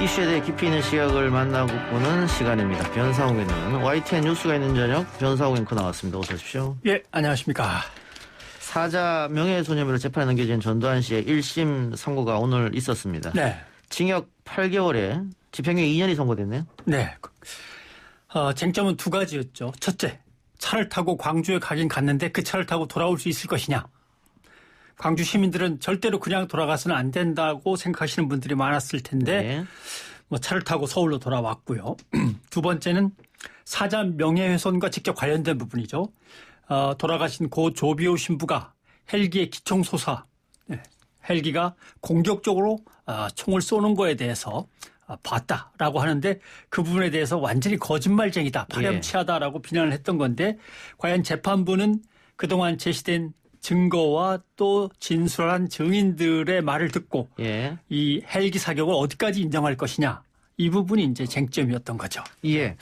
이슈에 대해 깊이 있는 시각을 만나고 보는 시간입니다. 변상욱에는 YTN 뉴스가 있는 저녁 변상욱 앵커 나왔습니다. 어서 오십시오. 예, 안녕하십니까. 사자 명예훼손 혐의로 재판에 넘겨진 전두환 씨의 1심 선고가 오늘 있었습니다. 네. 징역 8개월에 집행유예 2년이 선고됐네요. 네. 쟁점은 두 가지였죠. 첫째, 차를 타고 광주에 가긴 갔는데 그 차를 타고 돌아올 수 있을 것이냐. 광주 시민들은 절대로 그냥 돌아가서는 안 된다고 생각하시는 분들이 많았을 텐데 네. 차를 타고 서울로 돌아왔고요. 두 번째는 사자 명예훼손과 직접 관련된 부분이죠. 돌아가신 고 조비오 신부가 헬기의 기총소사, 헬기가 공격적으로 총을 쏘는 거에 대해서 봤다라고 하는데 그 부분에 대해서 완전히 거짓말쟁이다, 파렴치하다라고 비난을 했던 건데 과연 재판부는 그동안 제시된 증거와 또 진술한 증인들의 말을 듣고 이 헬기 사격을 어디까지 인정할 것이냐, 이 부분이 이제 쟁점이었던 거죠. 예.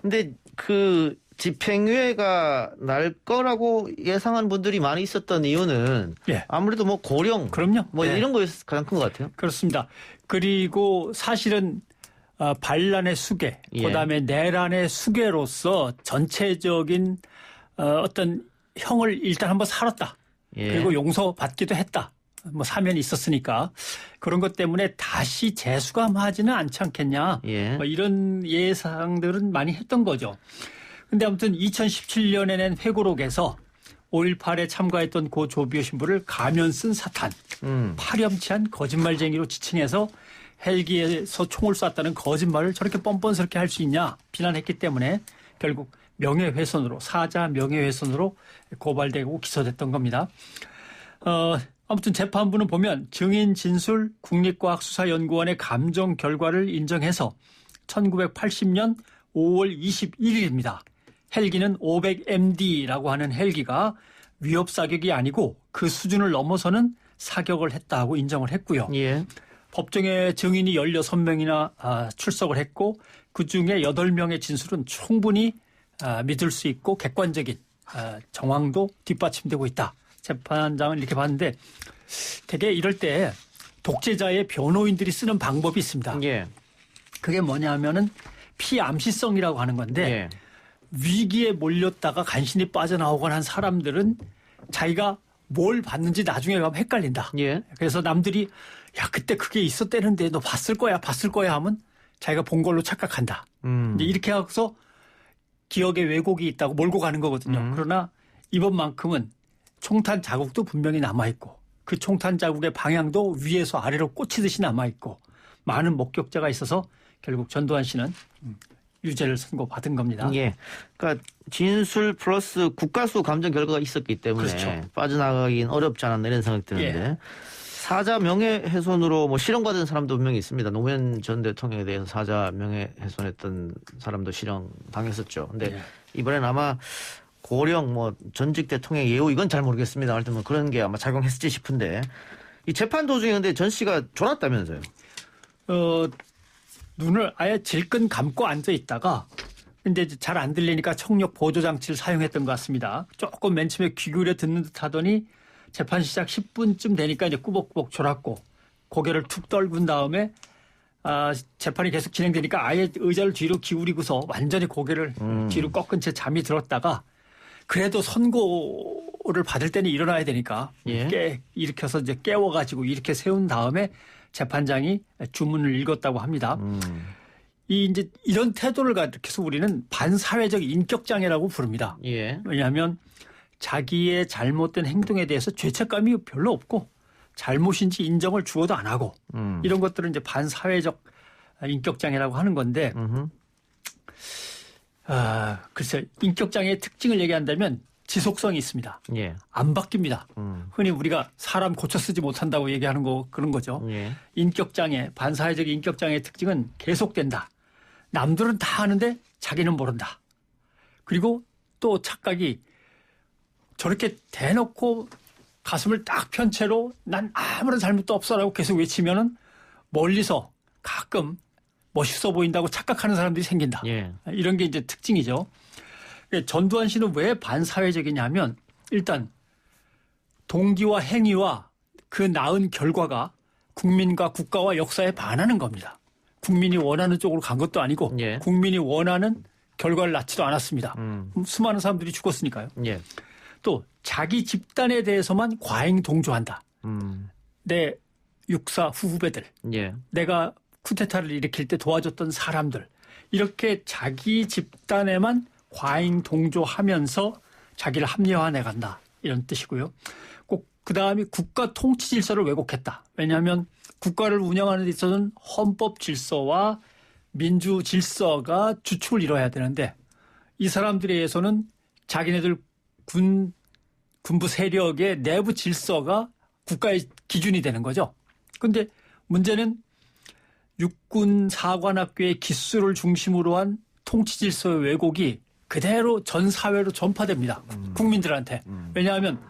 근데 그 집행유예가 날 거라고 예상한 분들이 많이 있었던 이유는 아무래도 뭐 고령, 그럼요. 이런 거에서 가장 큰 것 같아요. 그렇습니다. 그리고 사실은 반란의 수괴, 그다음에 내란의 수괴로서 전체적인 어떤 형을 일단 한번 살았다. 그리고 용서받기도 했다. 사면이 있었으니까 그런 것 때문에 다시 재수감하지는 않지 않겠냐. 이런 예상들은 많이 했던 거죠. 근데 아무튼 2017년에 낸 회고록에서 5.18에 참가했던 고 조비오 신부를 가면 쓴 사탄, 파렴치한 거짓말쟁이로 지칭해서 헬기에서 총을 쐈다는 거짓말을 저렇게 뻔뻔스럽게 할 수 있냐 비난했기 때문에 결국 명예훼손으로, 사자 명예훼손으로 고발되고 기소됐던 겁니다. 아무튼 재판부는 보면 증인 진술 국립과학수사연구원의 감정 결과를 인정해서 1980년 5월 21일입니다. 헬기는 500MD라고 하는 헬기가 위협 사격이 아니고 그 수준을 넘어서는 사격을 했다고 인정을 했고요. 법정에 증인이 16명이나 출석을 했고 그중에 8명의 진술은 충분히 믿을 수 있고 객관적인 정황도 뒷받침되고 있다. 재판장은 이렇게 봤는데 되게 이럴 때 독재자의 변호인들이 쓰는 방법이 있습니다. 그게 뭐냐 하면은 피암시성이라고 하는 건데 위기에 몰렸다가 간신히 빠져나오거나 한 사람들은 자기가 뭘 봤는지 나중에 가면 헷갈린다. 그래서 남들이 야 그때 그게 있었대는데 너 봤을 거야 하면 자기가 본 걸로 착각한다. 이제 이렇게 해서 기억에 왜곡이 있다고 몰고 가는 거거든요. 그러나 이번만큼은 총탄 자국도 분명히 남아있고 그 총탄 자국의 방향도 위에서 아래로 꽂히듯이 남아있고 많은 목격자가 있어서 결국 전두환 씨는 유죄를 선고받은 겁니다. 그러니까 진술 플러스 국가수 감정 결과가 있었기 때문에 빠져나가긴 어렵지 않았나 이런 생각이 드는데 사자 명예훼손으로 실형받은 사람도 분명히 있습니다. 노무현 전 대통령에 대해서 사자 명예훼손했던 사람도 실형 당했었죠. 근데 이번엔 아마 고령 전직 대통령 예우 이건 잘 모르겠습니다. 하여튼 그런 게 아마 작용했을지 싶은데 이 재판 도중에 근데 전 씨가 졸았다면서요? 눈을 아예 질끈 감고 앉아 있다가 근데 잘 안 들리니까 청력 보조 장치를 사용했던 것 같습니다. 조금 맨 처음에 귀 기울여 듣는 듯 하더니 재판 시작 10분쯤 되니까 이제 꾸벅꾸벅 졸았고 고개를 툭 떨군 다음에 재판이 계속 진행되니까 아예 의자를 뒤로 기울이고서 완전히 고개를 뒤로 꺾은 채 잠이 들었다가 그래도 선고를 받을 때는 일어나야 되니까 일으켜서 이제 깨워가지고 이렇게 세운 다음에 재판장이 주문을 읽었다고 합니다. 이제 이런 태도를 가리켜서 우리는 반사회적 인격장애라고 부릅니다. 왜냐하면 자기의 잘못된 행동에 대해서 죄책감이 별로 없고 잘못인지 인정을 주어도 안 하고 이런 것들은 이제 반사회적 인격장애라고 하는 건데 글쎄 인격장애의 특징을 얘기한다면 지속성이 있습니다. 안 바뀝니다. 흔히 우리가 사람 고쳐 쓰지 못한다고 얘기하는 거 그런 거죠. 인격장애, 반사회적 인격장애의 특징은 계속된다. 남들은 다 아는데 자기는 모른다. 그리고 또 착각이 저렇게 대놓고 가슴을 딱 편 채로 난 아무런 잘못도 없어라고 계속 외치면은 멀리서 가끔 멋있어 보인다고 착각하는 사람들이 생긴다. 이런 게 이제 특징이죠. 전두환 씨는 왜 반사회적이냐면 일단 동기와 행위와 그 낳은 결과가 국민과 국가와 역사에 반하는 겁니다. 국민이 원하는 쪽으로 간 것도 아니고 예. 국민이 원하는 결과를 낳지도 않았습니다. 수많은 사람들이 죽었으니까요. 예. 또 자기 집단에 대해서만 과잉 동조한다. 내 육사 후배들, 예. 내가 쿠데타를 일으킬 때 도와줬던 사람들, 이렇게 자기 집단에만 과잉 동조하면서 자기를 합리화해 간다. 이런 뜻이고요. 꼭 그다음이 국가 통치 질서를 왜곡했다. 왜냐하면 국가를 운영하는 데 있어서는 헌법 질서와 민주 질서가 주축을 이뤄야 되는데 이 사람들에 의해서는 자기네들 군부 세력의 내부 질서가 국가의 기준이 되는 거죠. 그런데 문제는 육군 사관학교의 기수를 중심으로 한 통치 질서의 왜곡이 그대로 전 사회로 전파됩니다. 국민들한테. 왜냐하면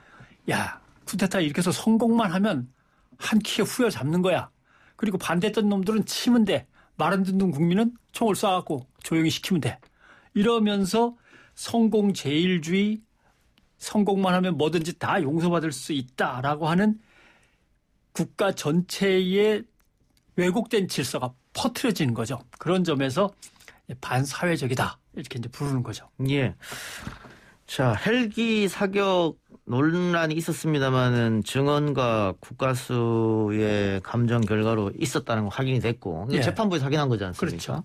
야 쿠데타 이렇게 해서 성공만 하면 한 키에 후려잡는 거야. 그리고 반대했던 놈들은 치면 돼. 말 안 듣는 국민은 총을 쏴갖고 조용히 시키면 돼. 이러면서 성공 제일주의, 성공만 하면 뭐든지 다 용서받을 수 있다라고 하는 국가 전체의 왜곡된 질서가 퍼뜨려지는 거죠. 그런 점에서 반사회적이다. 이렇게 이제 부르는 거죠. 예. 자, 헬기 사격 논란이 있었습니다만은 증언과 국가수의 감정 결과로 있었다는 거 확인이 됐고 예. 재판부에서 확인한 거지 않습니까? 그렇죠.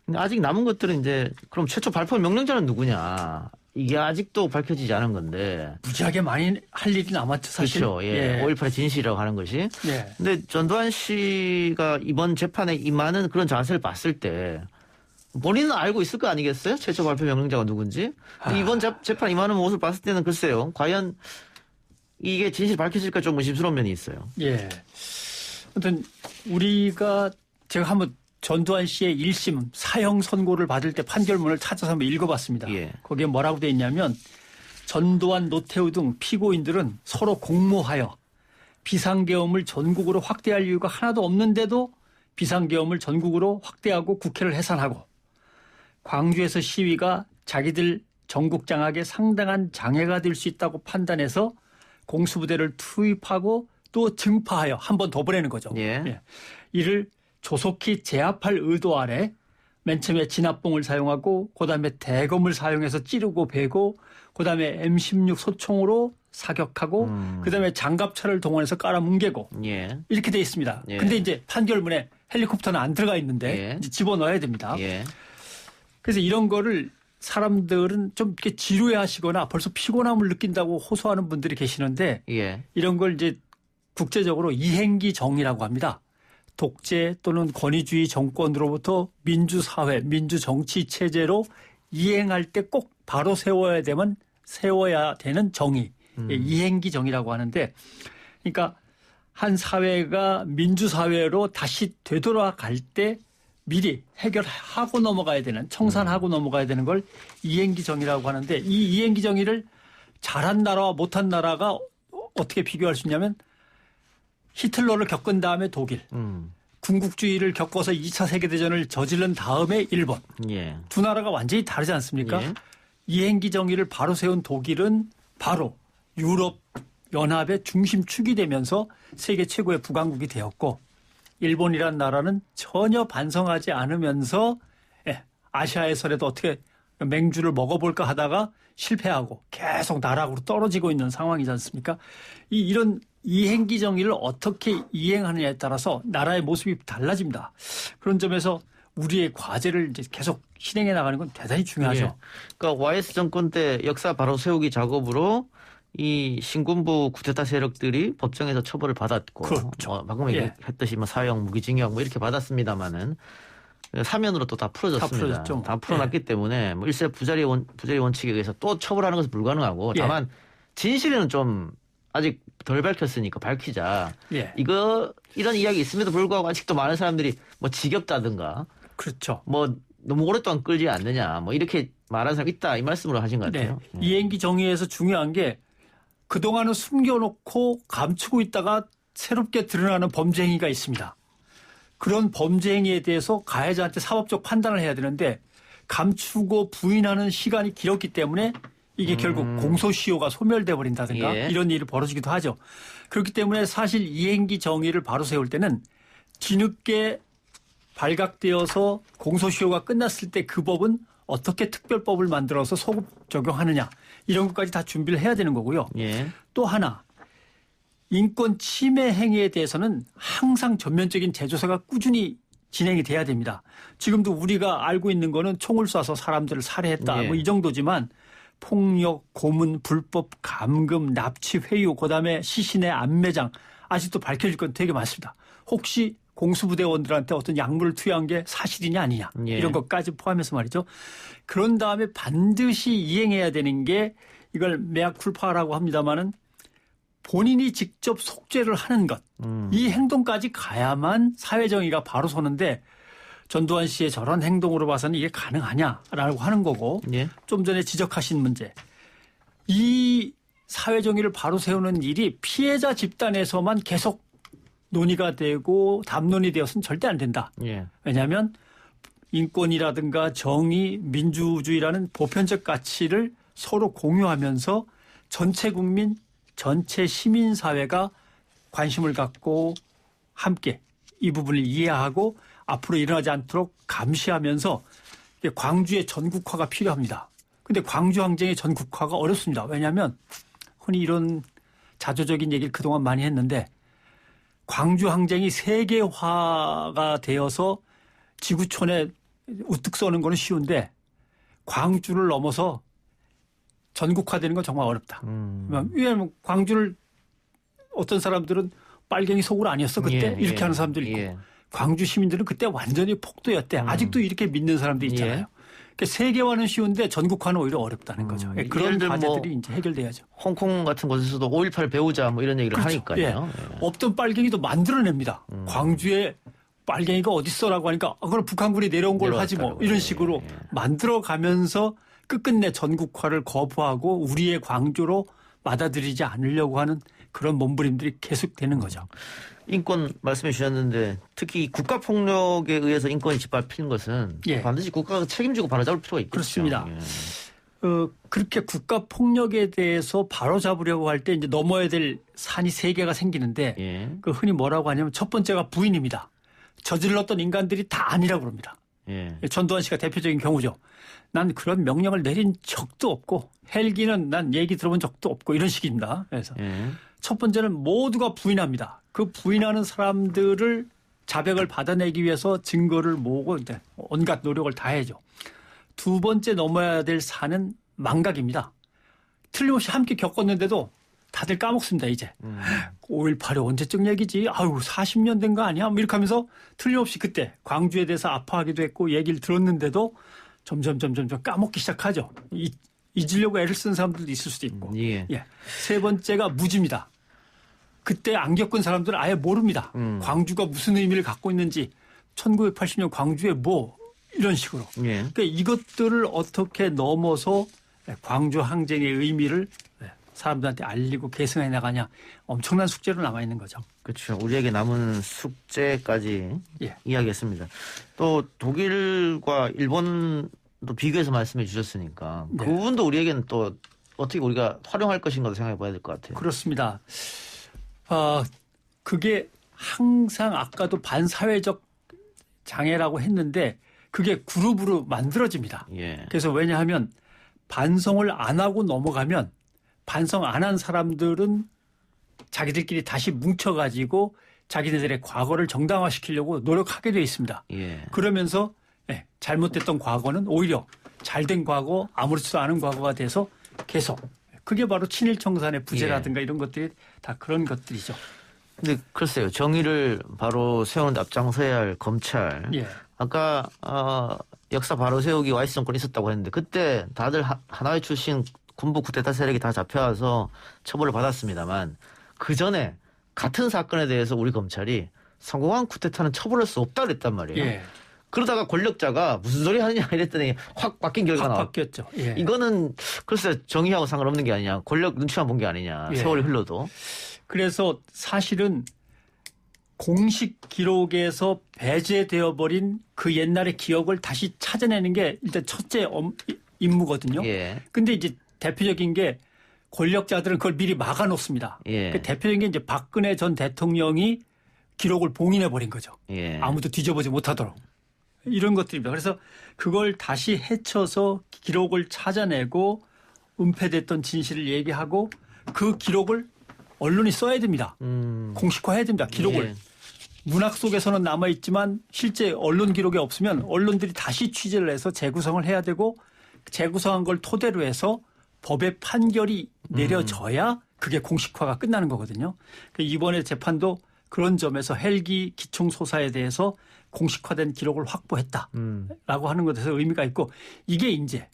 근데 아직 남은 것들은 이제 그럼 최초 발표 명령자는 누구냐? 이게 아직도 밝혀지지 않은 건데. 무지하게 많이 할 일이 남았죠, 사실. 그렇죠. 예. 5.18의 진실이라고 하는 것이. 예. 근데 전두환 씨가 이번 재판에 임하는 그런 자세를 봤을 때 본인은 알고 있을 거 아니겠어요? 최초 발표 명령자가 누군지. 이번 재판 임하는 모습을 봤을 때는 글쎄요. 과연 이게 진실이 밝혀질까 좀 의심스러운 면이 있어요. 예. 아무튼 제가 한번 전두환 씨의 1심 사형 선고를 받을 때 판결문을 찾아서 한번 읽어봤습니다. 예. 거기에 뭐라고 돼 있냐면 전두환, 노태우 등 피고인들은 서로 공모하여 비상계엄을 전국으로 확대할 이유가 하나도 없는데도 비상계엄을 전국으로 확대하고 국회를 해산하고 광주에서 시위가 자기들 전국 장악에 상당한 장애가 될 수 있다고 판단해서 공수부대를 투입하고 또 증파하여 한 번 더 보내는 거죠. 예. 예. 이를 조속히 제압할 의도 아래 맨 처음에 진압봉을 사용하고 그다음에 대검을 사용해서 찌르고 베고 그다음에 M16 소총으로 사격하고 그다음에 장갑차를 동원해서 깔아뭉개고 예. 이렇게 돼 있습니다. 예. 근데 이제 판결문에 헬리콥터는 안 들어가 있는데 예. 이제 집어넣어야 됩니다. 예. 그래서 이런 거를 사람들은 좀 이렇게 지루해 하시거나 벌써 피곤함을 느낀다고 호소하는 분들이 계시는데 예. 이런 걸 이제 국제적으로 이행기 정의라고 합니다. 독재 또는 권위주의 정권으로부터 민주사회, 민주정치 체제로 이행할 때 꼭 바로 세워야 되는 정의, 이행기 정의라고 하는데 그러니까 한 사회가 민주사회로 다시 되돌아갈 때 미리 해결하고 넘어가야 되는, 청산하고 넘어가야 되는 걸 이행기 정의라고 하는데 이 이행기 정의를 잘한 나라와 못한 나라가 어떻게 비교할 수 있냐면 히틀러를 겪은 다음에 독일, 군국주의를 겪어서 2차 세계대전을 저지른 다음에 일본. 예. 두 나라가 완전히 다르지 않습니까? 예. 이행기 정의를 바로 세운 독일은 바로 유럽 연합의 중심축이 되면서 세계 최고의 부강국이 되었고 일본이란 나라는 전혀 반성하지 않으면서 아시아에서라도 어떻게 맹주를 먹어볼까 하다가 실패하고 계속 나락으로 떨어지고 있는 상황이지 않습니까? 이런 이행기 정의를 어떻게 이행하느냐에 따라서 나라의 모습이 달라집니다. 그런 점에서 우리의 과제를 이제 계속 실행해 나가는 건 대단히 중요하죠. 예. 그러니까 YS 정권 때 역사 바로 세우기 작업으로 이 신군부 쿠데타 세력들이 법정에서 처벌을 받았고, 그렇죠. 방금 얘기했듯이 뭐 사형, 무기징역 뭐 이렇게 받았습니다만은 사면으로 또 다 풀어졌습니다. 다 풀어놨기 때문에 뭐 일세 부자리 원칙에 의해서 또 처벌하는 것은 불가능하고 다만 진실은 좀 아직 덜 밝혔으니까 밝히자. 이런 이야기 있음에도 불구하고 아직도 많은 사람들이 뭐 지겹다든가, 그렇죠. 뭐 너무 오랫동안 끌지 않느냐, 뭐 이렇게 말하는 사람 있다 이 말씀으로 하신 것 같아요. 이행기 정의에서 중요한 게 그동안은 숨겨놓고 감추고 있다가 새롭게 드러나는 범죄 행위가 있습니다. 그런 범죄 행위에 대해서 가해자한테 사법적 판단을 해야 되는데 감추고 부인하는 시간이 길었기 때문에 이게 결국 공소시효가 소멸돼 버린다든가 이런 일이 벌어지기도 하죠. 그렇기 때문에 사실 이행기 정의를 바로 세울 때는 뒤늦게 발각되어서 공소시효가 끝났을 때 그 법은 어떻게 특별법을 만들어서 소급 적용하느냐 이런 것까지 다 준비를 해야 되는 거고요. 예. 또 하나 인권 침해 행위에 대해서는 항상 전면적인 재조사가 꾸준히 진행이 돼야 됩니다. 지금도 우리가 알고 있는 거는 총을 쏴서 사람들을 살해했다. 예. 뭐 이 정도지만 폭력, 고문, 불법 감금, 납치, 회유, 그다음에 시신의 안매장 아직도 밝혀질 건 되게 많습니다. 혹시 공수부대원들한테 어떤 약물을 투여한 게 사실이냐 아니냐 예. 이런 것까지 포함해서 말이죠. 그런 다음에 반드시 이행해야 되는 게 이걸 메아쿨파라고 합니다마는 본인이 직접 속죄를 하는 것. 이 행동까지 가야만 사회정의가 바로 서는데 전두환 씨의 저런 행동으로 봐서는 이게 가능하냐라고 하는 거고 예. 좀 전에 지적하신 문제. 이 사회정의를 바로 세우는 일이 피해자 집단에서만 계속 논의가 되고 담론이 되어서는 절대 안 된다. 예. 왜냐하면 인권이라든가 정의, 민주주의라는 보편적 가치를 서로 공유하면서 전체 국민, 전체 시민사회가 관심을 갖고 함께 이 부분을 이해하고 앞으로 일어나지 않도록 감시하면서 광주의 전국화가 필요합니다. 그런데 광주 항쟁의 전국화가 어렵습니다. 왜냐하면 흔히 이런 자조적인 얘기를 그동안 많이 했는데 광주 항쟁이 세계화가 되어서 지구촌에 우뚝 서는 거는 쉬운데 광주를 넘어서 전국화되는 건 정말 어렵다. 왜냐하면 광주를 어떤 사람들은 빨갱이 속으로 아니었어 그때 예, 이렇게 예, 하는 사람도 있고 예. 광주 시민들은 그때 완전히 폭도였대. 아직도 이렇게 믿는 사람도 있잖아요. 예. 그러니까 세계화는 쉬운데 전국화는 오히려 어렵다는 거죠. 그런 예를 들면 과제들이 이제 해결돼야죠. 홍콩 같은 곳에서도 5.18 배우자 뭐 이런 얘기를 그렇죠. 하니까요. 예. 없던 빨갱이도 만들어냅니다. 광주에 빨갱이가 어딨어라고 하니까 그럼 북한군이 내려온 걸 하지 뭐 내려왔다고. 이런 식으로 예. 만들어가면서 끝끝내 전국화를 거부하고 우리의 광주로 받아들이지 않으려고 하는 그런 몸부림들이 계속되는 거죠. 인권 말씀해 주셨는데 특히 국가 폭력에 의해서 인권이 짓밟히는 것은 예. 반드시 국가가 책임지고 바로잡을 필요가 있겠죠. 그렇습니다. 예. 그렇게 국가 폭력에 대해서 바로잡으려고 할 때 이제 넘어야 될 산이 세 개가 생기는데 예. 그 흔히 뭐라고 하냐면 첫 번째가 부인입니다. 저질렀던 인간들이 다 아니라고 그럽니다. 예. 전두환 씨가 대표적인 경우죠. 난 그런 명령을 내린 적도 없고 헬기는 난 얘기 들어본 적도 없고 이런 식입니다. 그래서 예. 첫 번째는 모두가 부인합니다. 그 부인하는 사람들을 자백을 받아내기 위해서 증거를 모으고 이제 온갖 노력을 다해죠. 두 번째 넘어야 될 산은 망각입니다. 틀림없이 함께 겪었는데도 다들 까먹습니다, 이제. 5.18이 언제적 얘기지? 아유, 40년 된 거 아니야? 뭐 이렇게 하면서 틀림없이 그때 광주에 대해서 아파하기도 했고 얘기를 들었는데도 점점 까먹기 시작하죠. 잊으려고 애를 쓴 사람들도 있을 수도 있고. 예. 예. 세 번째가 무지입니다. 그때 안 겪은 사람들은 아예 모릅니다. 광주가 무슨 의미를 갖고 있는지 1980년 광주에 뭐 이런 식으로. 예. 그러니까 이것들을 어떻게 넘어서 광주 항쟁의 의미를 사람들한테 알리고 계승해 나가냐 엄청난 숙제로 남아있는 거죠. 그렇죠. 우리에게 남은 숙제까지 예. 이야기했습니다. 또 독일과 일본도 비교해서 말씀해 주셨으니까 네. 그 부분도 우리에게는 또 어떻게 우리가 활용할 것인가도 생각해 봐야 될 것 같아요. 그렇습니다. 그게 항상 아까도 반사회적 장애라고 했는데 그게 그룹으로 만들어집니다. 예. 그래서 왜냐하면 반성을 안 하고 넘어가면 반성 안 한 사람들은 자기들끼리 다시 뭉쳐가지고 자기네들의 과거를 정당화시키려고 노력하게 돼 있습니다. 예. 그러면서 잘못됐던 과거는 오히려 잘된 과거, 아무렇지도 않은 과거가 돼서 계속 그게 바로 친일청산의 부재라든가 이런 것들이 다 그런 것들이죠. 근데 글쎄요. 정의를 바로 세우는데 앞장서야 할 검찰. 예. 아까 역사 바로 세우기 와이스 정권이 있었다고 했는데 그때 다들 하나회 출신 군부 쿠데타 세력이 다 잡혀와서 처벌을 받았습니다만 그 전에 같은 사건에 대해서 우리 검찰이 성공한 쿠데타는 처벌할 수 없다 그랬단 말이에요. 예. 그러다가 권력자가 무슨 소리 하느냐 이랬더니 확 바뀐 결과가 확 나왔. 바뀌었죠. 예. 이거는 글쎄 정의하고 상관없는 게 아니냐. 권력 눈치만 본 게 아니냐. 예. 세월이 흘러도. 그래서 사실은 공식 기록에서 배제되어 버린 그 옛날의 기억을 다시 찾아내는 게 일단 첫째 임무거든요. 예. 근데 이제 대표적인 게 권력자들은 그걸 미리 막아 놓습니다. 예. 그 대표적인 게 이제 박근혜 전 대통령이 기록을 봉인해 버린 거죠. 예. 아무도 뒤져보지 못하도록. 이런 것들입니다. 그래서 그걸 다시 헤쳐서 기록을 찾아내고 은폐됐던 진실을 얘기하고 그 기록을 언론이 써야 됩니다. 공식화해야 됩니다. 기록을. 예. 문학 속에서는 남아있지만 실제 언론 기록이 없으면 언론들이 다시 취재를 해서 재구성을 해야 되고 재구성한 걸 토대로 해서 법의 판결이 내려져야 그게 공식화가 끝나는 거거든요. 이번에 재판도 그런 점에서 헬기 기총소사에 대해서 공식화된 기록을 확보했다라고 하는 것에서 의미가 있고 이게 이제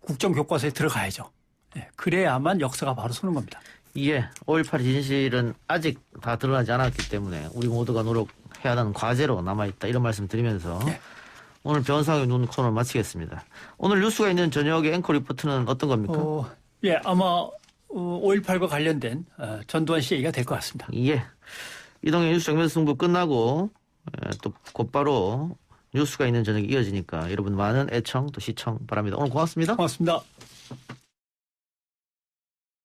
국정교과서에 들어가야죠. 예, 그래야만 역사가 바로 서는 겁니다. 예, 5.18 진실은 아직 다 드러나지 않았기 때문에 우리 모두가 노력해야 하는 과제로 남아있다 이런 말씀 드리면서 네. 오늘 변호사의 눈 코너를 마치겠습니다. 오늘 뉴스가 있는 저녁의 앵커 리포트는 어떤 겁니까? 예, 아마 5.18과 관련된 전두환 씨 얘기가 될 것 같습니다. 예, 이동의 뉴스 정면 승부 끝나고 또 곧바로 뉴스가 있는 저녁이 이어지니까 여러분 많은 애청 또 시청 바랍니다. 오늘 고맙습니다. 고맙습니다.